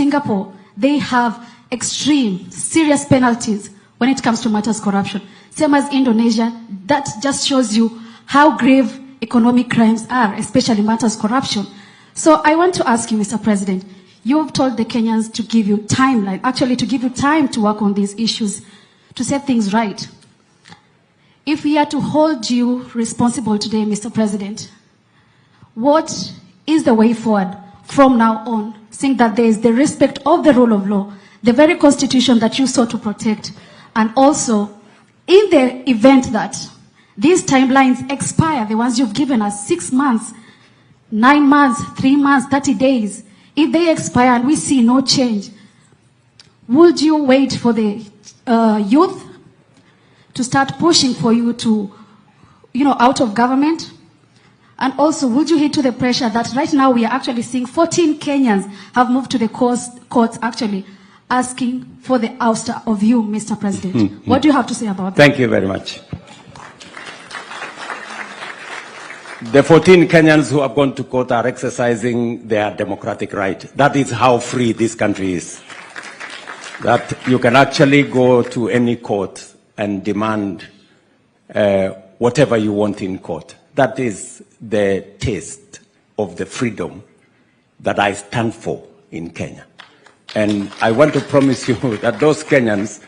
Singapore, they have extreme, serious penalties when it comes to matters corruption. Same as Indonesia, that just shows you how grave economic crimes are, especially matters corruption. So I want to ask you, Mr. President, you've told the Kenyans to give you timeline, actually to give you time to work on these issues, to set things right. If we are to hold you responsible today, Mr. President, what is the way forward from now on, seeing that there is the respect of the rule of law, the very constitution that you sought to protect, and also in the event that these timelines expire, the ones you've given us, 6 months, 9 months, 3 months, 30 days, if they expire and we see no change, would you wait for the youth to start pushing for you to, out of government? And also, would you heed to the pressure that right now we are actually seeing 14 Kenyans have moved to the courts actually asking for the ouster of you, Mr. President? What do you have to say about that? Thank you very much. The 14 Kenyans who have gone to court are exercising their democratic right. That is how free this country is. That you can actually go to any court and demand whatever you want in court. That is the taste of the freedom that I stand for in Kenya. And I want to promise you that those Kenyans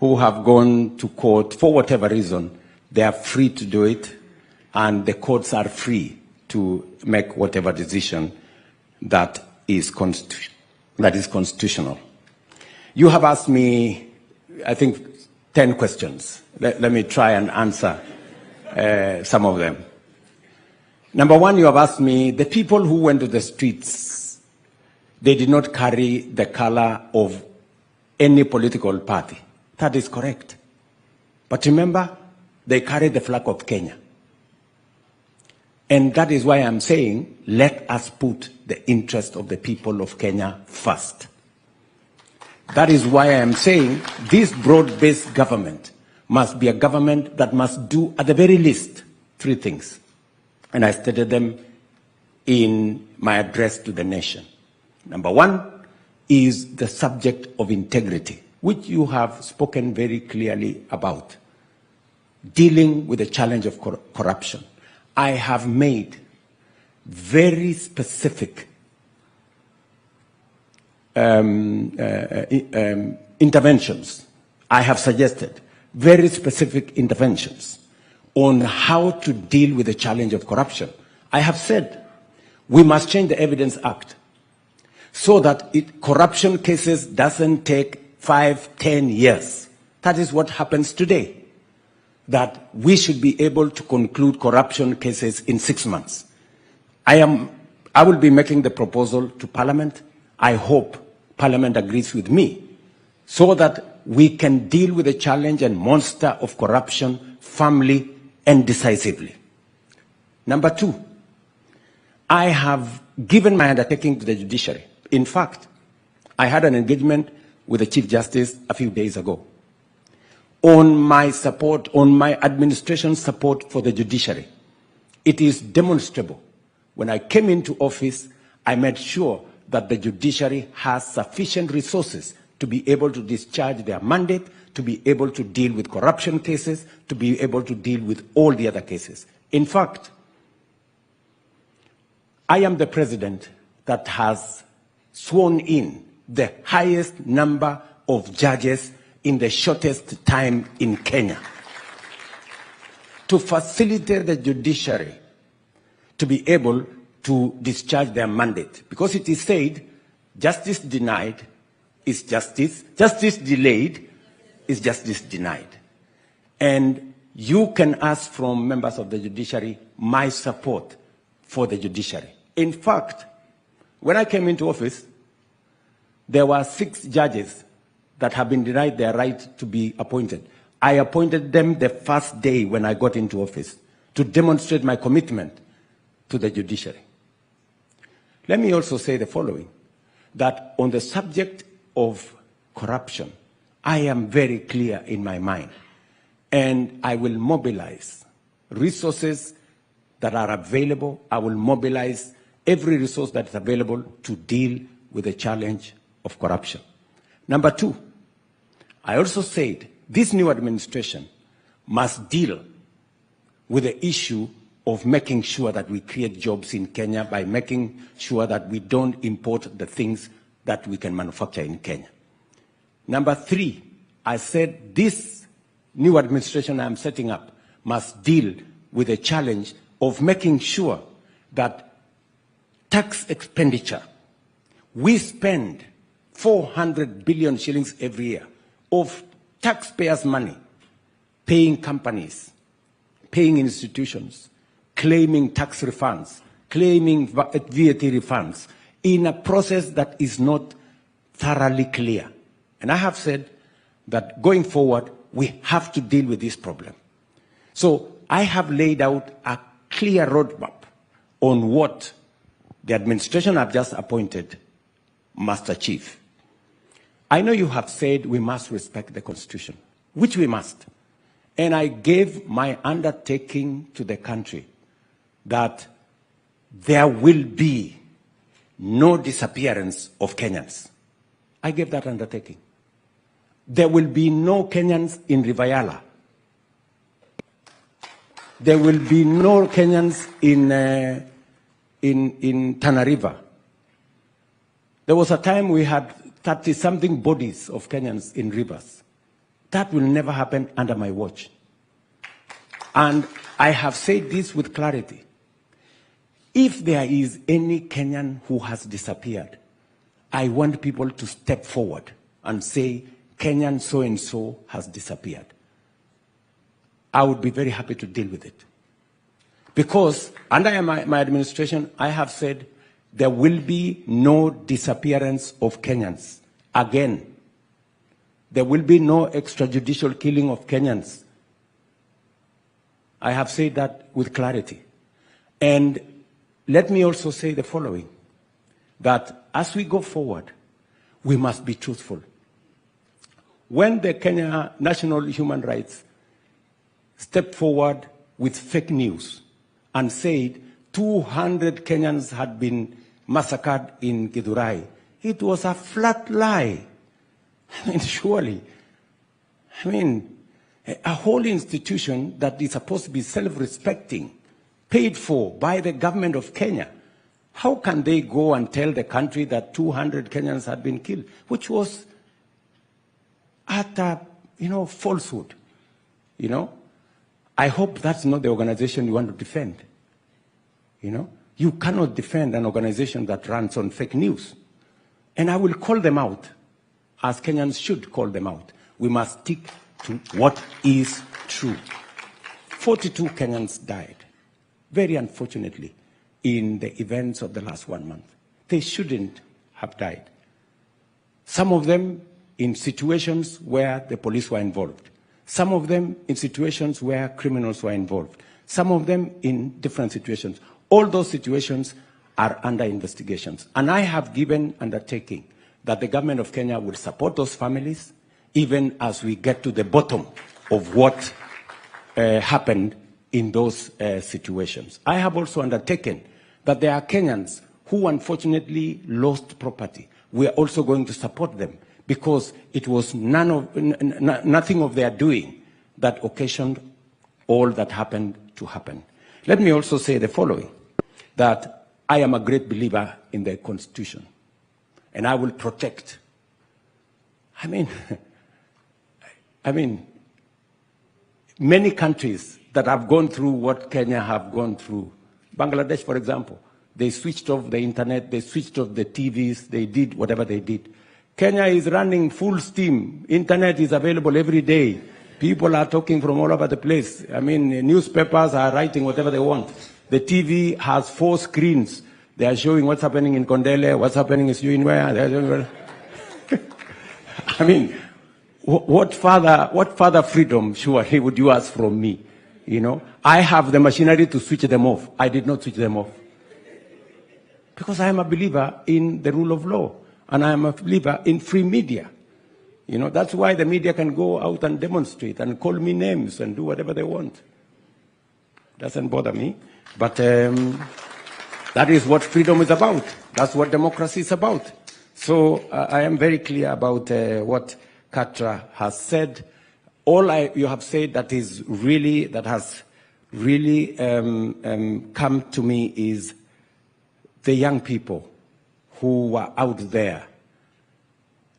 who have gone to court for whatever reason, they are free to do it, and the courts are free to make whatever decision that is constitutional. You have asked me, I think, 10 questions. Let me try and answer some of them. Number one, you have asked me, the people who went to the streets, they did not carry the color of any political party. That is correct. But remember, they carried the flag of Kenya. And that is why I'm saying, let us put the interest of the people of Kenya first. That is why I'm saying this broad-based government must be a government that must do, at the very least, 3 things. And I stated them in my address to the nation. Number one is the subject of integrity, which you have spoken very clearly about, dealing with the challenge of corruption. I have made very specific interventions. I have suggested very specific interventions on how to deal with the challenge of corruption. I have said we must change the Evidence Act so that corruption cases doesn't take 5-10 years. That is what happens today. That we should be able to conclude corruption cases in 6 months. I will be making the proposal to Parliament. I hope Parliament agrees with me so that we can deal with the challenge and monster of corruption firmly and decisively. Number 2, I have given my undertaking to the judiciary. In fact, I had an engagement with the Chief Justice a few days ago on my support, on my administration's support for the judiciary. It is demonstrable. When I came into office, I made sure that the judiciary has sufficient resources to be able to discharge their mandate, to be able to deal with corruption cases, to be able to deal with all the other cases. In fact, I am the president that has sworn in the highest number of judges in the shortest time in Kenya to facilitate the judiciary to be able to discharge their mandate. Because it is said, justice denied is justice, justice delayed is justice denied. And you can ask from members of the judiciary my support for the judiciary. In fact, when I came into office, there were 6 judges that have been denied their right to be appointed. I appointed them the first day when I got into office to demonstrate my commitment to the judiciary. Let me also say the following, that on the subject of corruption, I am very clear in my mind, and I will mobilize resources that are available. I will mobilize every resource that is available to deal with the challenge of corruption. Number two, I also said this new administration must deal with the issue of making sure that we create jobs in Kenya by making sure that we don't import the things that we can manufacture in Kenya. Number three, I said this new administration I'm setting up must deal with the challenge of making sure that tax expenditure, we spend 400 billion shillings every year of taxpayers' money, paying companies, paying institutions, claiming tax refunds, claiming VAT refunds, in a process that is not thoroughly clear. And I have said that going forward, we have to deal with this problem. So I have laid out a clear roadmap on what the administration I've just appointed must achieve. I know you have said we must respect the Constitution, which we must. And I gave my undertaking to the country that there will be no disappearance of Kenyans. I gave that undertaking. There will be no Kenyans in Yala. There will be no Kenyans in Tana River. There was a time we had 30-something bodies of Kenyans in rivers. That will never happen under my watch. And I have said this with clarity. If there is any Kenyan who has disappeared, I want people to step forward and say, Kenyan so-and-so has disappeared. I would be very happy to deal with it. Because under my administration, I have said there will be no disappearance of Kenyans again. There will be no extrajudicial killing of Kenyans. I have said that with clarity. And let me also say the following, that as we go forward, we must be truthful. When the Kenya National Human Rights stepped forward with fake news and said 200 Kenyans had been massacred in Githurai, it was a flat lie. I mean, surely. I mean, a whole institution that is supposed to be self-respecting, paid for by the government of Kenya, how can they go and tell the country that 200 Kenyans had been killed, which was utter, falsehood, I hope that's not the organization you want to defend. You cannot defend an organization that runs on fake news. And I will call them out, as Kenyans should call them out. We must stick to what is true. 42 Kenyans died, very unfortunately, in the events of the last 1 month. They shouldn't have died. Some of them in situations where the police were involved. Some of them in situations where criminals were involved. Some of them in different situations. All those situations are under investigations. And I have given undertaking that the government of Kenya will support those families, even as we get to the bottom of what happened in those situations. I have also undertaken that there are Kenyans who unfortunately lost property. We are also going to support them because it was nothing of their doing that occasioned all that happened to happen. Let me also say the following, that I am a great believer in the Constitution, and I will protect. I mean, many countries that have gone through what Kenya have gone through, Bangladesh, for example, they switched off the internet, they switched off the TVs, they did whatever they did. Kenya is running full steam. Internet is available every day. People are talking from all over the place. Newspapers are writing whatever they want. The TV has 4 screens. They are showing what's happening in Kondele, what's happening in where. What further freedom, surely, would you ask from me? I have the machinery to switch them off. I did not switch them off. Because I am a believer in the rule of law. And I am a believer in free media. That's why the media can go out and demonstrate and call me names and do whatever they want. Doesn't bother me. But that is what freedom is about. That's what democracy is about. So I am very clear about what Katra has said. All you have said that has really come to me is the young people who were out there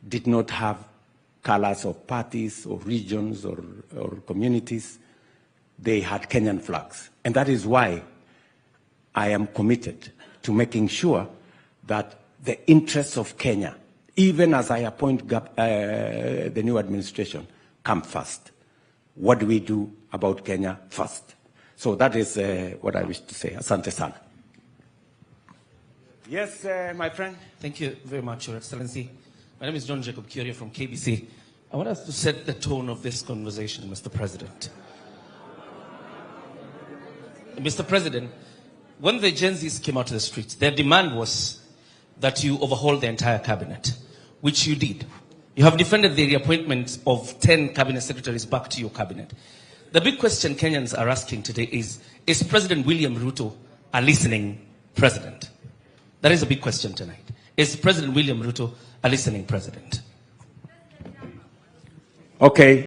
did not have colors of parties or regions or communities. They had Kenyan flags. And that is why I am committed to making sure that the interests of Kenya, even as I appoint the new administration, come first. What do we do about Kenya first? So that is what I wish to say. Asante sana. Yes, my friend. Thank you very much, Your Excellency. My name is John Jacob Curia from KBC. I want us to set the tone of this conversation, Mr. President. Mr. President, when the Gen Zs came out to the streets, their demand was that you overhaul the entire cabinet, which you did. You have defended the reappointment of 10 cabinet secretaries back to your cabinet. The big question Kenyans are asking today is President William Ruto a listening president? That is a big question tonight. Is President William Ruto a listening president? Okay.